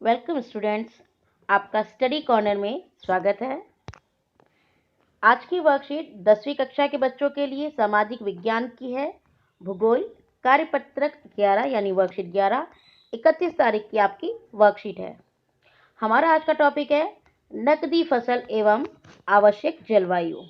Welcome students, आपका study corner में स्वागत है। आज की वर्कशीट 10वीं कक्षा के बच्चों के लिए सामाजिक विज्ञान की है। भूगोल कार्यपत्रक 11 यानी वर्कशीट 11 31 तारीख की आपकी वर्कशीट है। हमारा आज का टॉपिक है नकदी फसल एवं आवश्यक जलवायु।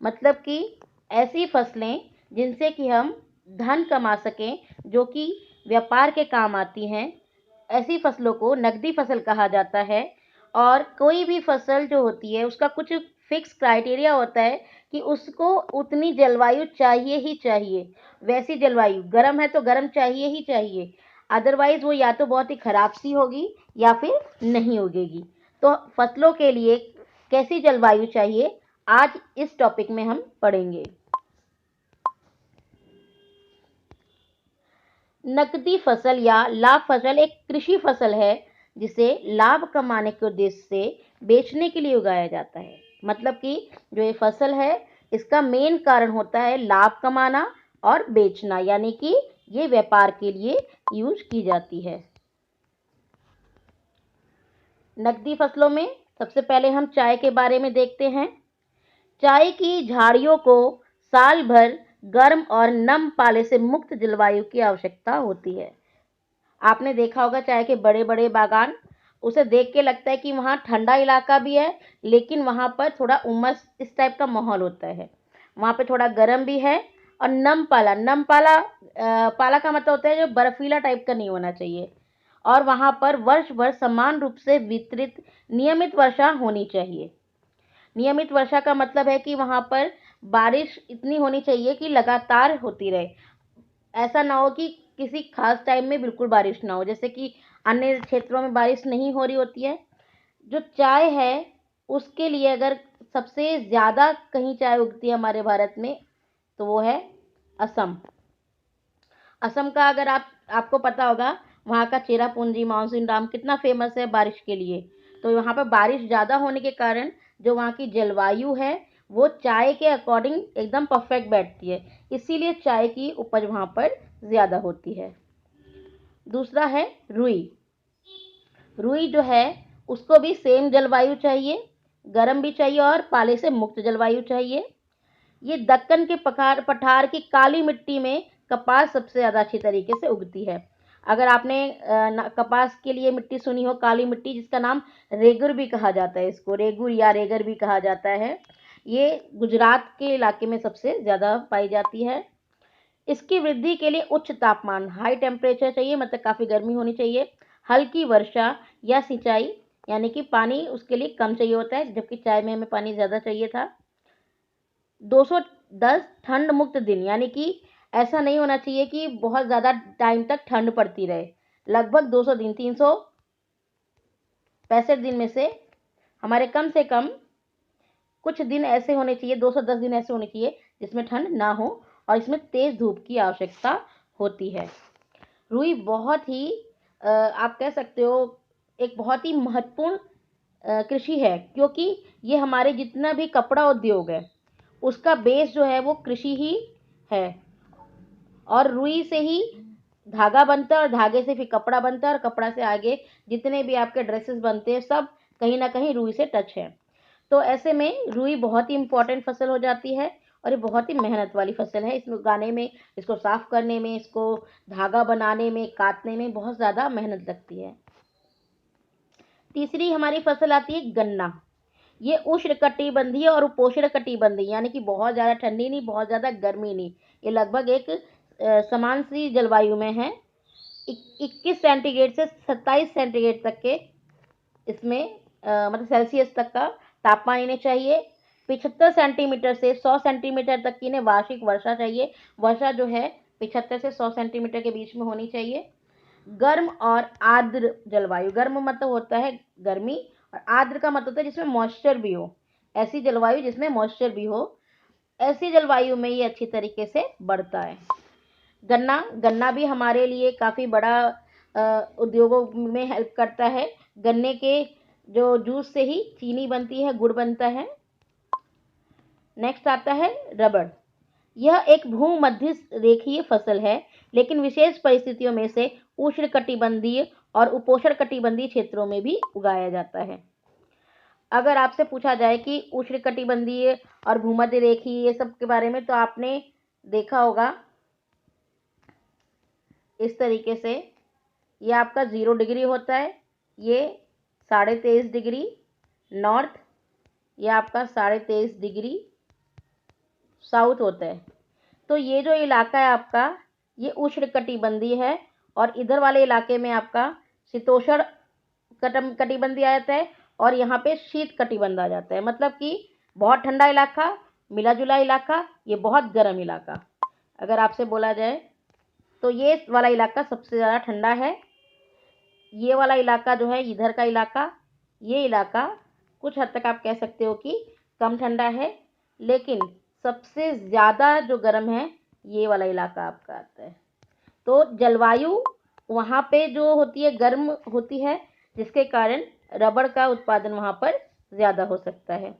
मतलब कि ऐसी फसलें जिनसे कि हम धन कमा सकें, जो कि व्यापार के काम आती हैं, ऐसी फसलों को नकदी फसल कहा जाता है। और कोई भी फसल जो होती है उसका कुछ फिक्स क्राइटेरिया होता है कि उसको उतनी जलवायु चाहिए ही चाहिए। वैसी जलवायु, गर्म है तो गर्म चाहिए ही चाहिए, अदरवाइज वो या तो बहुत ही खराब सी होगी या फिर नहीं उगेगी। तो फसलों के लिए कैसी जलवायु चाहिए, आज इस टॉपिक में हम पढ़ेंगे। नकदी फसल या लाभ फसल एक कृषि फसल है जिसे लाभ कमाने के उद्देश्य से बेचने के लिए उगाया जाता है। मतलब कि जो ये फसल है इसका मेन कारण होता है लाभ कमाना और बेचना, यानी कि ये व्यापार के लिए यूज की जाती है। नकदी फसलों में सबसे पहले हम चाय के बारे में देखते हैं। चाय की झाड़ियों को साल भर गर्म और नम पाले से मुक्त जलवायु की आवश्यकता होती है। आपने देखा होगा चाय के बड़े बड़े बागान, उसे देख के लगता है कि वहाँ ठंडा इलाका भी है, लेकिन वहाँ पर थोड़ा उमस इस टाइप का माहौल होता है। वहाँ पे थोड़ा गर्म भी है और नम पाला, पाला का मतलब होता है जो बर्फीला टाइप का नहीं होना चाहिए। और वहाँ पर वर्ष भर समान रूप से वितरित नियमित वर्षा होनी चाहिए। नियमित वर्षा का मतलब है कि वहाँ पर बारिश इतनी होनी चाहिए कि लगातार होती रहे। ऐसा ना हो कि किसी खास टाइम में बिल्कुल बारिश ना हो, जैसे कि अन्य क्षेत्रों में बारिश नहीं हो रही होती है। जो चाय है उसके लिए अगर सबसे ज़्यादा कहीं चाय उगती है हमारे भारत में, तो वो है असम। असम का अगर आपको पता होगा, वहाँ का चेरापूंजी मानसून डैम कितना फेमस है बारिश के लिए। तो वहाँ पर बारिश ज़्यादा होने के कारण जो वहाँ की जलवायु है वो चाय के अकॉर्डिंग एकदम परफेक्ट बैठती है, इसीलिए चाय की उपज वहाँ पर ज़्यादा होती है। दूसरा है रुई। रुई जो है उसको भी सेम जलवायु चाहिए, गर्म भी चाहिए और पाले से मुक्त जलवायु चाहिए। ये दक्कन के पठार की काली मिट्टी में कपास सबसे ज़्यादा अच्छी तरीके से उगती है। अगर आपने कपास के लिए मिट्टी सुनी हो, काली मिट्टी, जिसका नाम रेगुर भी कहा जाता है, इसको रेगुर या रेगर भी कहा जाता है, ये गुजरात के इलाके में सबसे ज़्यादा पाई जाती है। इसकी वृद्धि के लिए उच्च तापमान, हाई टेम्परेचर चाहिए, मतलब काफ़ी गर्मी होनी चाहिए। हल्की वर्षा या सिंचाई, यानी कि पानी उसके लिए कम चाहिए होता है, जबकि चाय में हमें पानी ज़्यादा चाहिए था। 210 ठंड मुक्त दिन, यानी कि ऐसा नहीं होना चाहिए कि बहुत ज़्यादा टाइम तक ठंड पड़ती रहे। लगभग 200 दिन, 365 दिन में से हमारे कम से कम कुछ दिन ऐसे होने चाहिए, 210 दिन ऐसे होने चाहिए जिसमें ठंड ना हो और इसमें तेज धूप की आवश्यकता होती है। रुई बहुत ही आप कह सकते हो एक बहुत ही महत्वपूर्ण कृषि है, क्योंकि ये हमारे जितना भी कपड़ा उद्योग है उसका बेस जो है वो कृषि ही है। और रुई से ही धागा बनता है और धागे से फिर कपड़ा बनता है और कपड़ा से आगे जितने भी आपके ड्रेसेस बनते हैं सब कहीं ना कहीं रुई से टच है। तो ऐसे में रुई बहुत ही इंपॉर्टेंट फसल हो जाती है और ये बहुत ही मेहनत वाली फसल है। इसमें उगाने में, इसको साफ करने में, इसको धागा बनाने में, काटने में बहुत ज़्यादा मेहनत लगती है। तीसरी हमारी फसल आती है गन्ना। ये उष्णकटिबंधीय और उपोष्णकटिबंधीय, यानी कि बहुत ज़्यादा ठंडी नहीं, बहुत ज़्यादा गर्मी नहीं, ये लगभग एक समान सी जलवायु में है। 21 सेंटीग्रेड से 27 सेंटीग्रेड तक के इसमें मतलब सेल्सियस तक का तापमान इन्हें चाहिए। 75 सेंटीमीटर से 100 सेंटीमीटर तक की इन्हें वार्षिक वर्षा चाहिए। वर्षा जो है 75 से 100 सेंटीमीटर के बीच में होनी चाहिए। गर्म और आर्द्र जलवायु, गर्म मतलब होता है गर्मी और आर्द्र का मतलब होता है जिसमें मॉइस्चर भी हो। ऐसी जलवायु जिसमें मॉइस्चर भी हो, ऐसी जलवायु में ये अच्छी तरीके से बढ़ता है। गन्ना गन्ना भी हमारे लिए काफ़ी बड़ा उद्योगों में हेल्प करता है। गन्ने के जो जूस से ही चीनी बनती है, गुड़ बनता है। नेक्स्ट आता है रबड़। यह एक भूमध्य रेखीय फसल है, लेकिन विशेष परिस्थितियों में से उष्णकटिबंधीय और उपोष्ण कटिबंधीय क्षेत्रों में भी उगाया जाता है। अगर आपसे पूछा जाए कि उष्ण कटिबंधीय और भूमध्य रेखीय ये सब के बारे में, तो आपने देखा होगा इस तरीके से, ये आपका 0 डिग्री होता है, ये 23.5 डिग्री नॉर्थ, ये आपका 23.5 डिग्री साउथ होता है। तो ये जो इलाका है आपका, ये उष्ण कटिबंधीय है, और इधर वाले इलाके में आपका शीतोष्ण कटिबंधीय आ जाता है, और यहाँ पे शीत कटिबंध आ जाता है। मतलब कि बहुत ठंडा इलाका, मिला जुला इलाका, ये बहुत गर्म इलाका। अगर आपसे बोला जाए तो ये वाला इलाका सबसे ज़्यादा ठंडा है, ये वाला इलाका जो है इधर का इलाका, ये इलाका कुछ हद तक आप कह सकते हो कि कम ठंडा है, लेकिन सबसे ज़्यादा जो गर्म है ये वाला इलाका आपका आता है। तो जलवायु वहाँ पे जो होती है गर्म होती है, जिसके कारण रबड़ का उत्पादन वहाँ पर ज़्यादा हो सकता है।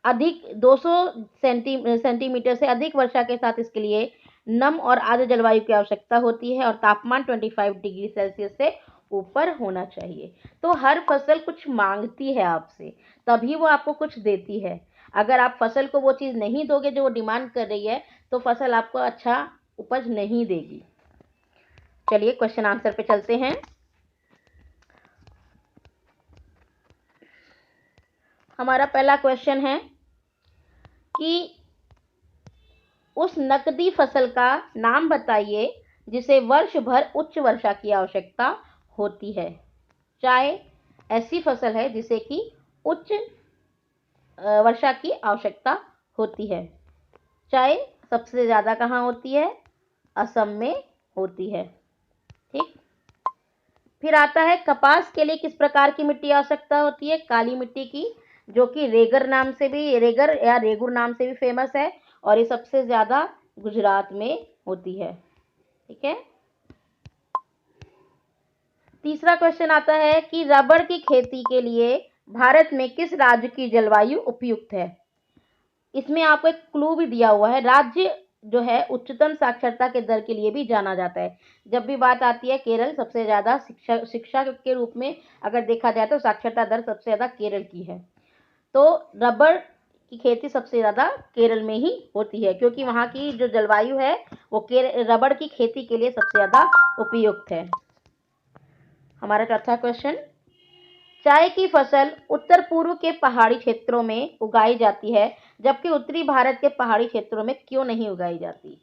अधिक 200 सेंटीमीटर से अधिक वर्षा के साथ इसके लिए नम और आर्द्र जलवायु की आवश्यकता होती है, और तापमान 25 डिग्री सेल्सियस से ऊपर होना चाहिए। तो हर फसल कुछ मांगती है आपसे, तभी वो आपको कुछ देती है। अगर आप फसल को वो चीज़ नहीं दोगे जो वो डिमांड कर रही है, तो फसल आपको अच्छा उपज नहीं देगी। चलिए क्वेश्चन आंसर पे चलते हैं। हमारा पहला क्वेश्चन है कि उस नकदी फसल का नाम बताइए जिसे वर्ष भर उच्च वर्षा की आवश्यकता होती है। चाय ऐसी फसल है जिसे कि उच्च वर्षा की आवश्यकता होती है। चाय सबसे ज़्यादा कहाँ होती है? असम में होती है। ठीक, फिर आता है कपास के लिए किस प्रकार की मिट्टी आवश्यकता होती है? काली मिट्टी की, जो कि रेगर या रेगुर नाम से भी फेमस है, और ये सबसे ज़्यादा गुजरात में होती है। ठीक है, तीसरा क्वेश्चन आता है कि रबड़ की खेती के लिए भारत में किस राज्य की जलवायु उपयुक्त है? इसमें आपको एक क्लू भी दिया हुआ है। राज्य जो है उच्चतम साक्षरता के दर के लिए भी जाना जाता है। जब भी बात आती है केरल, सबसे ज़्यादा शिक्षा के रूप में अगर देखा जाए तो साक्षरता दर सबसे ज़्यादा केरल की है। तो रबड़ की खेती सबसे ज़्यादा केरल में ही होती है, क्योंकि वहाँ की जो जलवायु है वो रबड़ की खेती के लिए सबसे ज़्यादा उपयुक्त है। हमारा चौथा क्वेश्चन, चाय की फसल उत्तर पूर्व के पहाड़ी क्षेत्रों में उगाई जाती है, जबकि उत्तरी भारत के पहाड़ी क्षेत्रों में क्यों नहीं उगाई जाती?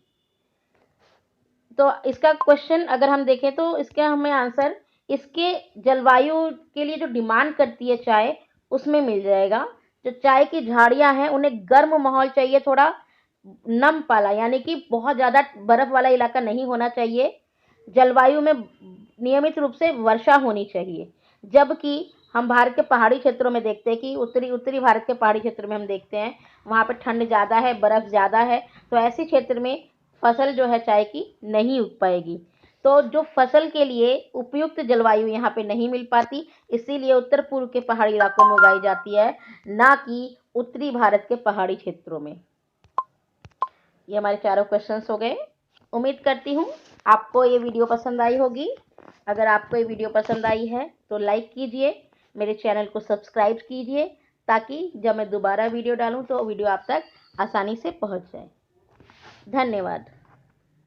तो इसका क्वेश्चन अगर हम देखें तो इसका हमें आंसर इसके जलवायु के लिए जो डिमांड करती है चाय, उसमें मिल जाएगा। जो चाय की झाड़ियां हैं उन्हें गर्म माहौल चाहिए, थोड़ा नम पाला, यानी कि बहुत ज़्यादा बर्फ वाला इलाका नहीं होना चाहिए। जलवायु में नियमित रूप से वर्षा होनी चाहिए। जबकि हम भारत के पहाड़ी क्षेत्रों में देखते हैं कि उत्तरी भारत के पहाड़ी क्षेत्र में हम देखते हैं वहाँ पर ठंड ज़्यादा है, बर्फ़ ज़्यादा है, तो ऐसे क्षेत्र में फसल जो है चाय की नहीं उग पाएगी। तो जो फसल के लिए उपयुक्त जलवायु यहाँ पे नहीं मिल पाती, इसीलिए उत्तर पूर्व के पहाड़ी इलाकों में उगाई जाती है, ना कि उत्तरी भारत के पहाड़ी क्षेत्रों में। ये हमारे चारों क्वेश्चंस हो गए। उम्मीद करती हूँ आपको ये वीडियो पसंद आई होगी। अगर आपको ये वीडियो पसंद आई है तो लाइक कीजिए, मेरे चैनल को सब्सक्राइब कीजिए, ताकि जब मैं दोबारा वीडियो डालूँ तो वीडियो आप तक आसानी से पहुँच जाए। धन्यवाद।